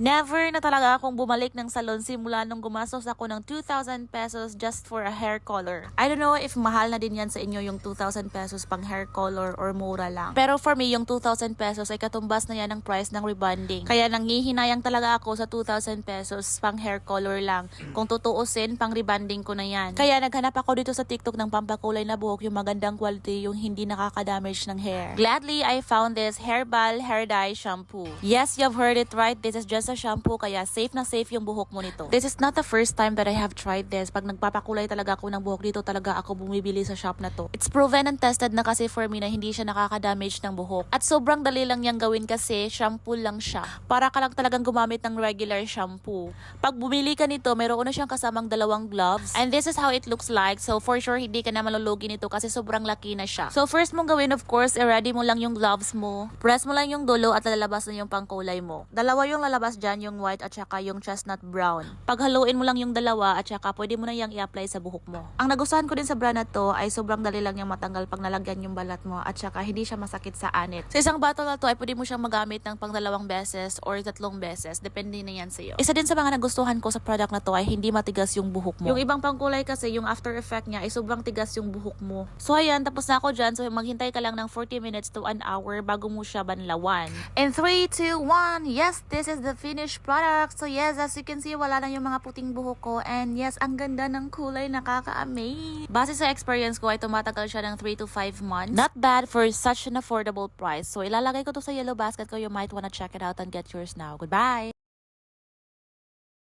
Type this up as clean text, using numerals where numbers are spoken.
Never na talaga akong bumalik ng salon simula nung gumastos ako ng 2,000 pesos just for a hair color. I don't know if mahal na din yan sa inyo yung 2,000 pesos pang hair color or mura lang. Pero for me, yung 2,000 pesos ay katumbas na yan ng price ng rebonding. Kaya nanghihinayang talaga ako sa 2,000 pesos pang hair color lang. Kung tutuusin, pang rebonding ko na yan. Kaya naghanap ako dito sa TikTok ng pampakulay na buhok, yung magandang quality, yung hindi nakaka-damage ng hair. Gladly, I found this Herbal Hair Dye Shampoo. Yes, you've heard it right. This is just a shampoo, kaya safe na safe yung buhok mo nito. This is not the first time that I have tried this. Pag nagpapakulay talaga ako ng buhok, dito talaga ako bumibili sa shop na to. It's proven and tested na kasi for me na hindi siya nakaka-damage ng buhok. At sobrang dali lang niyang gawin kasi shampoo lang siya. Para ka lang talagang gumamit ng regular shampoo. Pag bumili ka nito, meron na siyang kasamang dalawang gloves. And this is how it looks like. So for sure, hindi ka na malulugi nito kasi sobrang laki na siya. So first mong gawin, of course, i-ready mo lang yung gloves mo. Press mo lang yung dulo at lalabas na yung pangkulay mo. Dalawa yung lalabas dyan, yung white at saka yung chestnut brown. Paghaluin mo lang yung dalawa at saka pwede mo na yung i-apply sa buhok mo. Ang nagustuhan ko din sa brand na to ay sobrang dali lang yung matanggal pag nalagyan yung balat mo at saka hindi siya masakit sa anit. Sa isang bottle na to ay pwede mo siyang magamit ng pang 2 beses or 3 beses. Depende na yan sa'yo. Isa din sa mga nagustuhan ko sa product na to ay hindi matigas yung buhok mo. Yung ibang pangkulay kasi yung after effect niya ay sobrang tigas yung buhok mo. So ayan, tapos na ako dyan. So maghintay ka lang ng 40 minutes to an hour bago mo siya banlawan. In 3, 2, 1, yes, this is the finished product. So yes, as you can see, wala na yung mga puting buhok ko. And yes, ang ganda ng kulay, nakaka-amaze. Base sa experience ko ay tumatagal siya ng 3 to 5 months. Not bad for such an affordable price. So ilalagay ko to sa yellow basket ko. You might wanna check it out and get yours now. Goodbye!